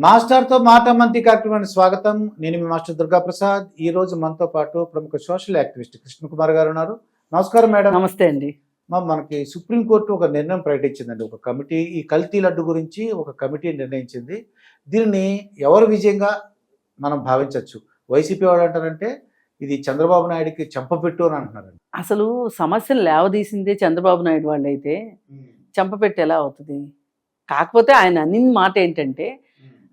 మాస్టర్తో మాట మంతి కార్యక్రమానికి స్వాగతం. నేను మీ మాస్టర్ దుర్గా ప్రసాద్. ఈ రోజు మనతో పాటు ప్రముఖ సోషల్ యాక్టివిస్ట్ కృష్ణ కుమార్ గారు ఉన్నారు. నమస్కారం మేడం. నమస్తే అండి. మనకి సుప్రీంకోర్టు ఒక నిర్ణయం ప్రకటించిందండి. ఒక కమిటీ ఈ కల్తీ లడ్డు గురించి ఒక కమిటీ నిర్ణయించింది. దీనిని ఎవరు విజయంగా మనం భావించవచ్చు? వైసీపీ వాడు అంటారంటే ఇది చంద్రబాబు నాయుడికి చెంపపెట్టు అని అంటున్నారండి. అసలు సమస్యను లేవదీసిందే చంద్రబాబు నాయుడు వాళ్ళు అయితే చెంపపెట్టి ఎలా అవుతుంది? కాకపోతే ఆయన అన్ని మాట ఏంటంటే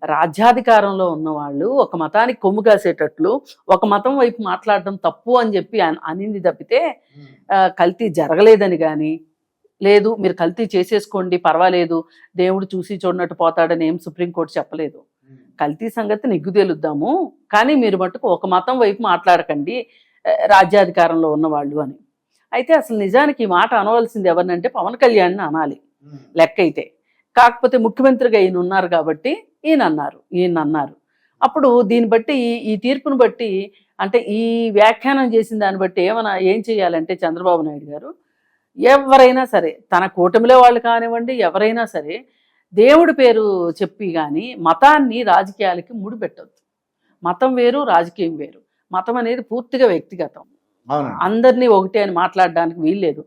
రాజ్యాధికారంలో ఉన్న వాళ్ళు ఒక మతానికి కొమ్ము కాసేటట్లు ఒక మతం వైపు మాట్లాడడం తప్పు అని చెప్పి అనింది తప్పితే కల్తీ జరగలేదని కానీ లేదు మీరు కల్తీ చేసేసుకోండి పర్వాలేదు దేవుడు చూసి చూడనట్టు పోతాడని ఏం సుప్రీంకోర్టు చెప్పలేదు. కల్తీ సంగతి నిగ్గు తేలుద్దాము కానీ మీరు మటుకు ఒక మతం వైపు మాట్లాడకండి రాజ్యాధికారంలో ఉన్నవాళ్ళు అని. అయితే అసలు నిజానికి ఈ మాట అనవలసింది ఎవరినంటే పవన్ కళ్యాణ్ని అనాలి లెక్క అయితే. కాకపోతే ముఖ్యమంత్రిగా ఈయన ఉన్నారు కాబట్టి ఈయన అన్నారు. అప్పుడు దీన్ని బట్టి ఈ తీర్పును బట్టి అంటే ఈ వ్యాఖ్యానం చేసిన దాన్ని బట్టి ఏం చేయాలంటే చంద్రబాబు నాయుడు గారు ఎవరైనా సరే తన కూటమిలో వాళ్ళు కానివ్వండి ఎవరైనా సరే దేవుడి పేరు చెప్పి కానీ మతాన్ని రాజకీయాలకి ముడిపెట్టద్దు. మతం వేరు రాజకీయం వేరు. మతం అనేది పూర్తిగా వ్యక్తిగతం. అందరినీ ఒకటే అని మాట్లాడడానికి వీల్లేదు.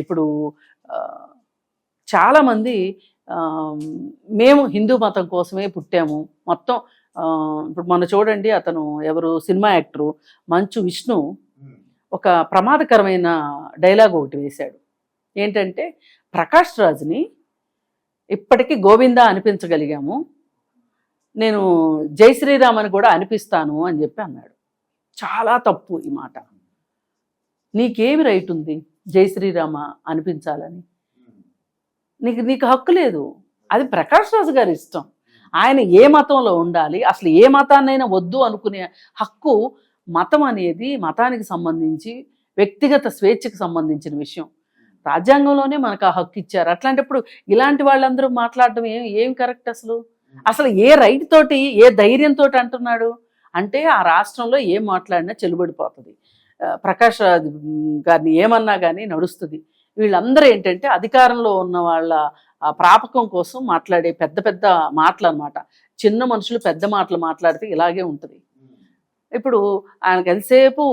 ఇప్పుడు చాలామంది మేము హిందూ మతం కోసమే పుట్టాము మొత్తం. ఇప్పుడు మొన్న చూడండి అతను ఎవరు సినిమా యాక్టరు మంచు విష్ణు ఒక ప్రమాదకరమైన డైలాగ్ ఒకటి వేశాడు. ఏంటంటే ప్రకాష్ రాజ్ని ఇప్పటికీ గోవిందా అనిపించగలిగాము, నేను జై శ్రీరామ్ అని కూడా అనిపిస్తాను అని చెప్పి అన్నాడు. చాలా తప్పు ఈ మాట. నీకేమి రైట్ ఉంది జై శ్రీరామ అనిపించాలని? నీకు హక్కు లేదు. అది ప్రకాష్ రాజు గారి ఇష్టం. ఆయన ఏ మతంలో ఉండాలి అసలు ఏ మతాన్నైనా వద్దు అనుకునే హక్కు. మతం అనేది మతానికి సంబంధించి వ్యక్తిగత స్వేచ్ఛకు సంబంధించిన విషయం. రాజ్యాంగంలోనే మనకు ఆ హక్కు ఇచ్చారు. అట్లాంటప్పుడు ఇలాంటి వాళ్ళందరూ మాట్లాడడం ఏం కరెక్ట్? అసలు ఏ రైట్ తోటి ఏ ధైర్యంతో అంటున్నాడు అంటే ఆ రాష్ట్రంలో ఏం మాట్లాడినా చెల్లుబడిపోతుంది. ప్రకాష్ రాజ్ గారిని ఏమన్నా కానీ నడుస్తుంది. వీళ్ళందరూ ఏంటంటే అధికారంలో ఉన్న వాళ్ళ ప్రాపకం కోసం మాట్లాడే పెద్ద పెద్ద మాటలు అన్నమాట. చిన్న మనుషులు పెద్ద మాటలు మాట్లాడితే ఇలాగే ఉంటుంది. ఇప్పుడు ఆయనకు ఎంతసేపు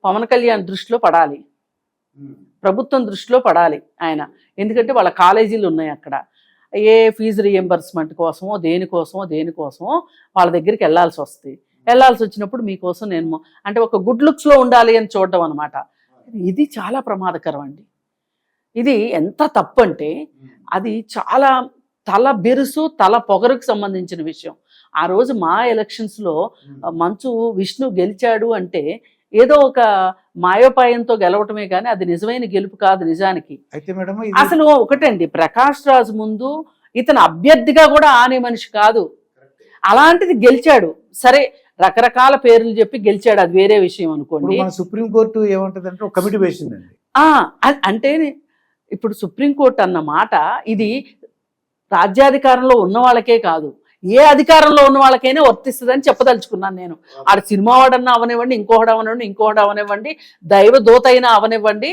పవన్ కళ్యాణ్ దృష్టిలో పడాలి, ప్రభుత్వం దృష్టిలో పడాలి ఆయన. ఎందుకంటే వాళ్ళ కాలేజీలు ఉన్నాయి అక్కడ. ఏ ఫీజు రీఎంబర్స్మెంట్ కోసమో దేనికోసమో వాళ్ళ దగ్గరికి వెళ్ళాల్సి వస్తుంది. వెళ్ళాల్సి వచ్చినప్పుడు మీకోసం నేను అంటే ఒక గుడ్ లుక్స్లో ఉండాలి అని చూడడం అనమాట. ఇది చాలా ప్రమాదకరం అండి. ఇది ఎంత తప్పు అంటే అది చాలా తల బిరుసు తల పొగరుకు సంబంధించిన విషయం. ఆ రోజు మా ఎలక్షన్స్లో మంచు విష్ణు గెలిచాడు అంటే ఏదో ఒక మాయోపాయంతో గెలవటమే కానీ అది నిజమైన గెలుపు కాదు నిజానికి. అసలు ఒకటండి, ప్రకాష్ రాజ్ ముందు ఇతను అభ్యర్థిగా కూడా ఆనే మనిషి కాదు. అలాంటిది గెలిచాడు. సరే రకరకాల పేర్లు చెప్పి గెలిచాడు, అది వేరే విషయం అనుకోండి. సుప్రీంకోర్టు ఏమంటదంటే ఒక కమిటీ వేసిందండి. అంటే ఇప్పుడు సుప్రీంకోర్టు అన్న మాట ఇది రాజ్యాధికారంలో ఉన్న వాళ్ళకే కాదు ఏ అధికారంలో ఉన్న వాళ్ళకైనా వర్తిస్తుందని చెప్పదలుచుకున్నాను నేను. ఆడ సినిమా వాడన్నా అవనివ్వండి, ఇంకోటి అవనివ్వండి, దైవదూత అయినా అవనివ్వండి,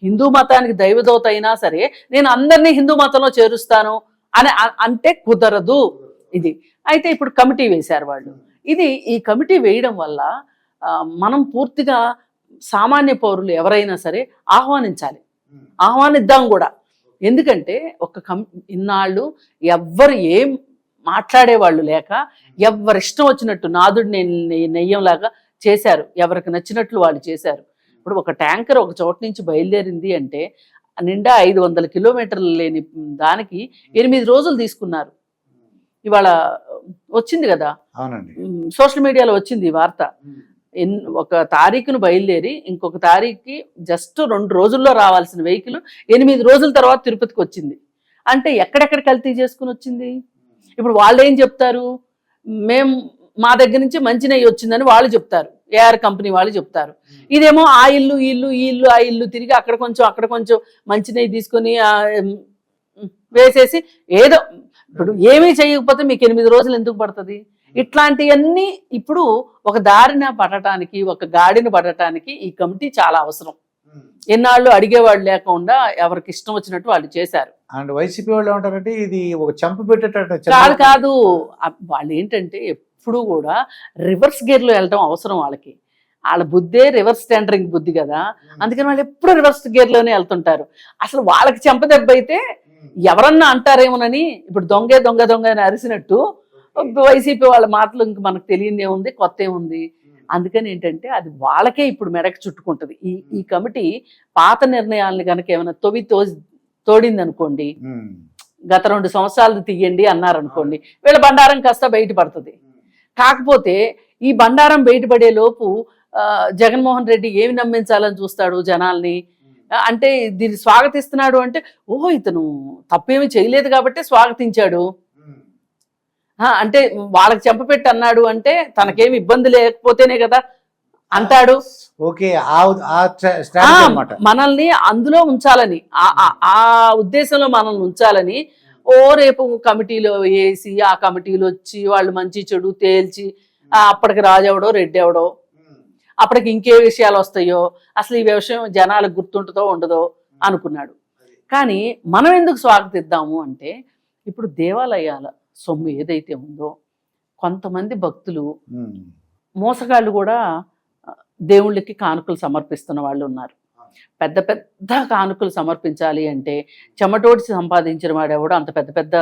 హిందూ మతానికి దైవదూత అయినా సరే నేను అందరినీ హిందూ మతంలో చేరుస్తాను అని అంటే కుదరదు ఇది. అయితే ఇప్పుడు కమిటీ వేశారు వాళ్ళు. ఈ కమిటీ వేయడం వల్ల మనం పూర్తిగా సామాన్య పౌరులు ఎవరైనా సరే ఆహ్వానిద్దాం కూడా. ఎందుకంటే ఇన్నాళ్ళు ఎవ్వరు ఏం మాట్లాడేవాళ్ళు లేక ఎవరిష్టం వచ్చినట్టు నాదుడు నెయ్యంలాగా చేశారు, ఎవరికి నచ్చినట్లు వాళ్ళు చేశారు. ఇప్పుడు ఒక ట్యాంకర్ ఒక చోట నుంచి బయలుదేరింది అంటే నిండా 500 కిలోమీటర్లు లేని దానికి 8 రోజులు తీసుకున్నారు. ఇవాళ వచ్చింది కదా సోషల్ మీడియాలో వచ్చింది వార్త. ఒక తారీఖును బయలుదేరి ఇంకొక తారీఖుకి జస్ట్ 2 రోజుల్లో రావాల్సిన వెహికల్ 8 రోజుల తర్వాత తిరుపతికి వచ్చింది. అంటే ఎక్కడెక్కడ కల్తీ చేసుకుని వచ్చింది? ఇప్పుడు వాళ్ళు ఏం చెప్తారు? మా దగ్గర నుంచి మంచి నెయ్యి వచ్చిందని వాళ్ళు చెప్తారు, ఏఆర్ కంపెనీ వాళ్ళు చెప్తారు. ఇదేమో ఆ ఇల్లు తిరిగి అక్కడ కొంచెం మంచి నెయ్యి తీసుకొని వేసేసి ఏదో ఇప్పుడు ఏమీ చేయకపోతే మీకు 8 రోజులు ఎందుకు పడుతుంది? ఇట్లాంటివన్నీ ఇప్పుడు ఒక దారిన పడటానికి ఒక గాడిని పడటానికి ఈ కమిటీ చాలా అవసరం. ఎన్నాళ్ళు అడిగేవాళ్ళు లేకుండా ఎవరికి ఇష్టం వచ్చినట్టు వాళ్ళు చేశారు. అండ్ వైసీపీ వాళ్ళు ఏమంటారంటే ఇది ఒక చంపు పెట్టేటట్టు కాదు వాళ్ళు ఏంటంటే ఎప్పుడు కూడా రివర్స్ గేర్ లో వెళ్ళడం అవసరం వాళ్ళకి. వాళ్ళ బుద్ధే రివర్స్ టెండరింగ్ బుద్ధి కదా, అందుకని వాళ్ళు ఎప్పుడు రివర్స్ గేర్ లోనే వెళ్తుంటారు. అసలు వాళ్ళకి చెంపదెబ్బ అయితే ఎవరన్నా అంటారేమోనని ఇప్పుడు దొంగే దొంగ దొంగ అని అరిసినట్టు వైసీపీ వాళ్ళ మాటలు ఇంక మనకు తెలియదు ఏముంది, కొత్త ఏముంది. అందుకని ఏంటంటే అది వాళ్ళకే ఇప్పుడు మెడకు చుట్టుకుంటది. ఈ కమిటీ పాత నిర్ణయాలను కనుక ఏమైనా తోడింది అనుకోండి, గత 2 సంవత్సరాలు తీయండి అన్నారనుకోండి, వీళ్ళ బండారం కాస్త బయటపడుతుంది. కాకపోతే ఈ బండారం బయటపడే లోపు జగన్మోహన్ రెడ్డి ఏమి నమ్మించాలని చూస్తాడు జనాల్ని. అంటే దీన్ని స్వాగతిస్తున్నాడు అంటే ఓహో ఇతను తప్పేమి చేయలేదు కాబట్టి స్వాగతించాడు, అంటే వాళ్ళకి చెంపపెట్టి అన్నాడు అంటే తనకేమి ఇబ్బంది లేకపోతేనే కదా అంటాడు. ఓకే, మనల్ని అందులో ఉంచాలని, ఆ ఉద్దేశంలో మనల్ని ఉంచాలని ఓ రేపు కమిటీలో వేసి ఆ కమిటీలో వచ్చి వాళ్ళు మంచి చెడు తేల్చి అప్పటికి రాజెవడో రెడ్డి ఎవడో, అప్పటికి ఇంకే విషయాలు వస్తాయో, అసలు ఈ విషయం జనాలకు గుర్తుంటుందో ఉండదో అనుకున్నాడు. కానీ మనం ఎందుకు స్వాగతిద్దాము అంటే ఇప్పుడు దేవాలయాల సొమ్ము ఏదైతే ఉందో కొంతమంది భక్తులు మోసగాళ్ళు కూడా దేవుళ్ళకి కానుకలు సమర్పిస్తున్న వాళ్ళు ఉన్నారు. పెద్ద పెద్ద కానుకలు సమర్పించాలి అంటే చెమటోడిచి సంపాదించిన వాడెవడో అంత పెద్ద పెద్ద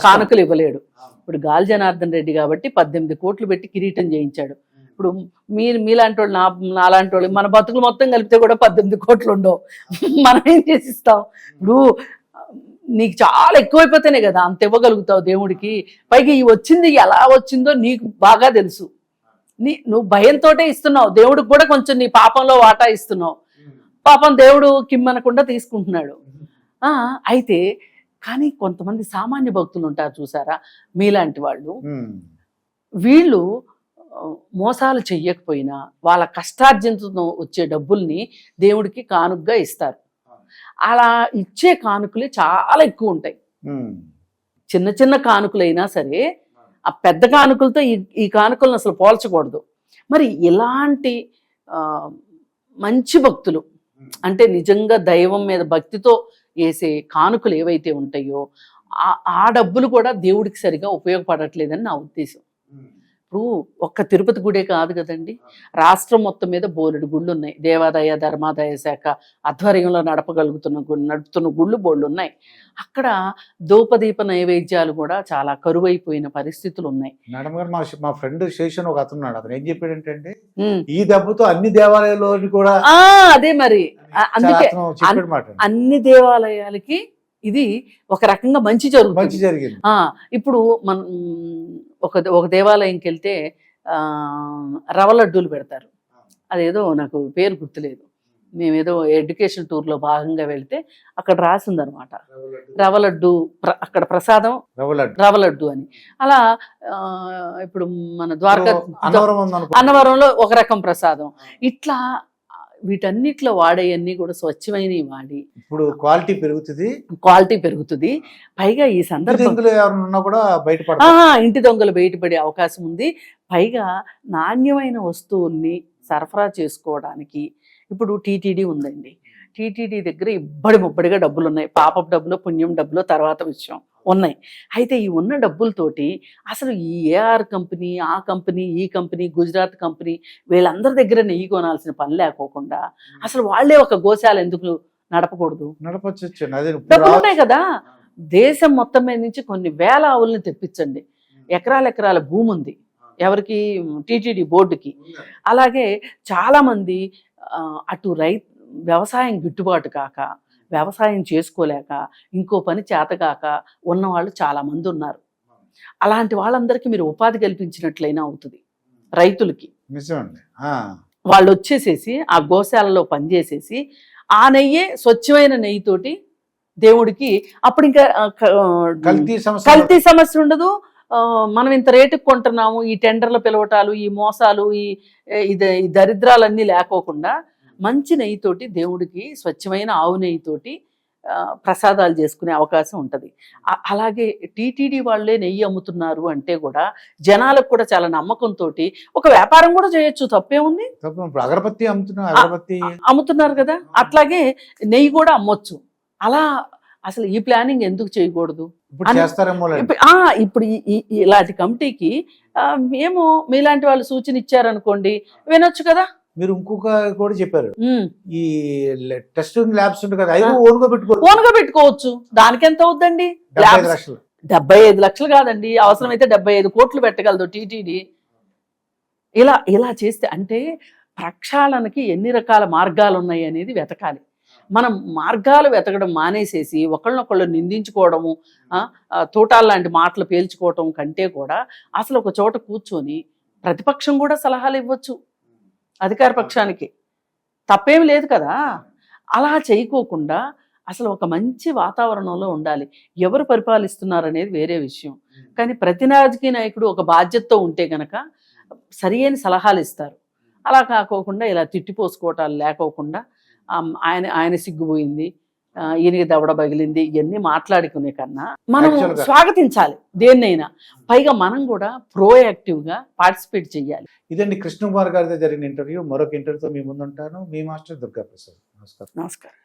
కానుకలు ఇవ్వలేడు. ఇప్పుడు గాలి జనార్దన్ రెడ్డి కాబట్టి 18 కోట్లు పెట్టి కిరీటం చేయించాడు. ఇప్పుడు మీలాంటి వాళ్ళు నాలాంటి వాళ్ళు మన బతుకులు మొత్తం కలిపితే కూడా 18 కోట్లు ఉండవు. మనం ఏం చేసిస్తాం? ఇప్పుడు నీకు చాలా ఎక్కువైపోతేనే కదా అంత ఇవ్వగలుగుతావు దేవుడికి. పైగా ఈ వచ్చింది ఎలా వచ్చిందో నీకు బాగా తెలుసు. నువ్వు భయంతోటే ఇస్తున్నావు, దేవుడికి కూడా కొంచెం నీ పాపంలో వాటా ఇస్తున్నావు. పాపం దేవుడు కిమ్మనకుండా తీసుకుంటున్నాడు. అయితే కానీ కొంతమంది సామాన్య భక్తులు ఉంటారు చూసారా, మీలాంటి వాళ్ళు, వీళ్ళు మోసాలు చెయ్యకపోయినా వాళ్ళ కష్టార్జితంతో వచ్చే డబ్బుల్ని దేవుడికి కానుకగా ఇస్తారు. అలా ఇచ్చే కానుకలు చాలా ఎక్కువ ఉంటాయి. చిన్న చిన్న కానుకలైనా సరే ఆ పెద్ద కానుకలతో ఈ కానుకలను అసలు పోల్చకూడదు. మరి ఇలాంటి మంచి భక్తులు అంటే నిజంగా దైవం మీద భక్తితో వేసే కానుకలు ఏవైతే ఉంటాయో ఆ డబ్బులు కూడా దేవుడికి సరిగా ఉపయోగపడట్లేదని నా ఉద్దేశం. ఇప్పుడు ఒక్క తిరుపతి గుడే కాదు కదండి, రాష్ట్రం మొత్తం మీద బోలెడు గుళ్ళు ఉన్నాయి. దేవాదాయ ధర్మాదాయ శాఖ ఆధ్వర్యంలో నడుపుతున్న గుళ్ళు బోళ్ళు ఉన్నాయి. అక్కడ ధూపదీప నైవేద్యాలు కూడా చాలా కరువైపోయిన పరిస్థితులు ఉన్నాయి. మేడం గారు, మా ఫ్రెండ్ శేషన్ ఒక అతను అతను ఏం చెప్పాడంటే ఈ డబ్బుతో అన్ని దేవాలయాల్లో కూడా అదే మరి అందుకే అన్ని దేవాలయాలకి ఇది ఒక రకంగా మంచి జరుగుతుంది. ఇప్పుడు మనం ఒక దేవాలయంకి వెళ్తే రవ లడ్డూలు పెడతారు. అదేదో నాకు పేరు గుర్తులేదు, మేమేదో ఎడ్యుకేషన్ టూర్లో భాగంగా వెళ్తే అక్కడ రాసిందనమాట రవ లడ్డు, అక్కడ ప్రసాదం రవ లడ్డు అని. అలా ఇప్పుడు మన ద్వారకా అన్నవరంలో ఒక రకం ప్రసాదం. ఇట్లా వీటన్నిటిలో వాడేవన్నీ కూడా స్వచ్ఛమైనవి వాడి ఇప్పుడు క్వాలిటీ పెరుగుతుంది. పైగా ఈ సందర్భంలో ఇంటి దొంగలు బయటపడే అవకాశం ఉంది. పైగా నాణ్యమైన వస్తువుల్ని సరఫరా చేసుకోవడానికి ఇప్పుడు టీటీడీ ఉందండి. టీటీడీ దగ్గర ముబ్బడిగా డబ్బులు ఉన్నాయి. పాపపు డబ్బులు, పుణ్యం డబ్బులు తర్వాత విషయం ఉన్నాయి. అయితే ఈ ఉన్న డబ్బులతోటి అసలు ఈ ఏఆర్ కంపెనీ, ఆ కంపెనీ, ఈ కంపెనీ, గుజరాత్ కంపెనీ వీళ్ళందరి దగ్గర నెయ్యి కొనాల్సిన పని లేకోకుండా అసలు వాళ్లే ఒక గోశాల ఎందుకు నడపకూడదు? డబ్బులు ఉన్నాయి కదా, దేశం మొత్తం మీద నుంచి కొన్ని వేల ఆవుల్ని తెప్పించండి. ఎకరాల భూమి ఉంది ఎవరికి? టీటీడీ బోర్డుకి. అలాగే చాలా మంది అటు వ్యవసాయం గిట్టుబాటు కాక, వ్యవసాయం చేసుకోలేక, ఇంకో పని చేతగాక ఉన్నవాళ్ళు చాలా మంది ఉన్నారు. అలాంటి వాళ్ళందరికీ మీరు ఉపాధి కల్పించినట్లయినా అవుతుంది. రైతులకి వాళ్ళు వచ్చేసేసి ఆ గోశాలలో పనిచేసేసి ఆ నెయ్యే స్వచ్ఛమైన నెయ్యితోటి దేవుడికి, అప్పుడు ఇంకా కల్తీ సమస్య ఉండదు. మనం ఇంత రేటుకు కొంటున్నాము, ఈ టెండర్ల పిలవటాలు, ఈ మోసాలు, ఈ దరిద్రాలన్నీ లేకోకుండా మంచి నెయ్యితోటి దేవుడికి, స్వచ్ఛమైన ఆవు నెయ్యితోటి ప్రసాదాలు చేసుకునే అవకాశం ఉంటుంది. అలాగే టీటీడీ వాళ్ళే నెయ్యి అమ్ముతున్నారు అంటే కూడా జనాలకు కూడా చాలా నమ్మకంతో ఒక వ్యాపారం కూడా చేయొచ్చు, తప్పే ఉంది. ఇప్పుడు అగరబత్తి అగరబత్తి అమ్ముతున్నారు కదా, అట్లాగే నెయ్యి కూడా అమ్మొచ్చు. అలా అసలు ఈ ప్లానింగ్ ఎందుకు చేయకూడదు? ఇప్పుడు చేస్తారేమో. ఇప్పుడు ఇలాంటి కమిటీకి మేము మీలాంటి వాళ్ళు సూచన ఇచ్చారనుకోండి, వినొచ్చు కదా. మీరు ఇంకొక కూడా చెప్పారు, ఈ టెస్టింగ్ ల్యాబ్స్ ఉంటాయి కదా, అవి ఓన్గా పెట్టుకోవచ్చు. దానికి ఎంత అవుద్దండి? 75 లక్షలు కాదండి, అవసరమైతే 75 కోట్లు పెట్టగలదు టీటీడీ. ఇలా చేస్తే అంటే ప్రక్షాళనకి ఎన్ని రకాల మార్గాలు ఉన్నాయి అనేది వెతకాలి. మనం మార్గాలు వెతకడం మానేసేసి ఒకళ్ళనొకళ్ళు నిందించుకోవడము, తోటాలు లాంటి మాటలు పేల్చుకోవటం కంటే కూడా అసలు ఒక చోట కూర్చొని ప్రతిపక్షం కూడా సలహాలు ఇవ్వచ్చు అధికార పక్షానికి, తప్పేమి లేదు కదా. అలా చేయకోకుండా అసలు ఒక మంచి వాతావరణంలో ఉండాలి. ఎవరు పరిపాలిస్తున్నారు అనేది వేరే విషయం, కానీ ప్రతి రాజకీయ నాయకుడు ఒక బాధ్యతతో ఉంటే గనక సరియైన సలహాలు ఇస్తారు. అలా కాకోకుండా ఇలా తిట్టిపోసుకోవటాలు లేకోకుండా ఆయన సిగ్గుపోయింది, ఈయనకి దవడ పగిలింది, ఇవన్నీ మాట్లాడుకునే కన్నా మనం స్వాగతించాలి దేన్నైనా. పైగా మనం కూడా ప్రోయాక్టివ్గా పార్టిసిపేట్ చేయాలి. ఇదండి కృష్ణ కుమార్ గారితో జరిగిన ఇంటర్వ్యూ. మరొక ఇంటర్వ్యూతో మీ ముందుంటాను. మీ మాస్టర్ దుర్గా ప్రసాద్. నమస్కారం.